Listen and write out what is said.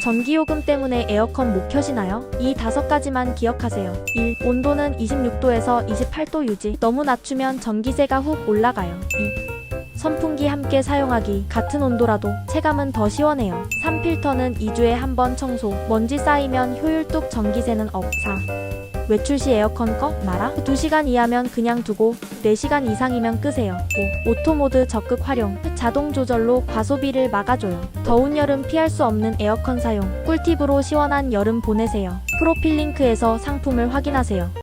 전기요금 때문에 에어컨 못 켜시나요? 이 5가지만 기억하세요. 1. 온도는 26도에서 28도 유지. 너무 낮추면 전기세가 훅 올라가요. 2. 선풍기 함께 사용하기. 같은 온도라도 체감은 더 시원해요. 3. 필터는 2주에 한 번 청소. 먼지 쌓이면 효율 뚝 전기세는 업. 4. 외출 시 에어컨 꺼? 말아? 2시간 이하면 그냥 두고 4시간 이상이면 끄세요. 5. 오토모드 적극 활용. 자동 조절로 과소비를 막아줘요. 더운 여름 피할 수 없는 에어컨 사용. 꿀팁으로 시원한 여름 보내세요. 프로필 링크에서 상품을 확인하세요.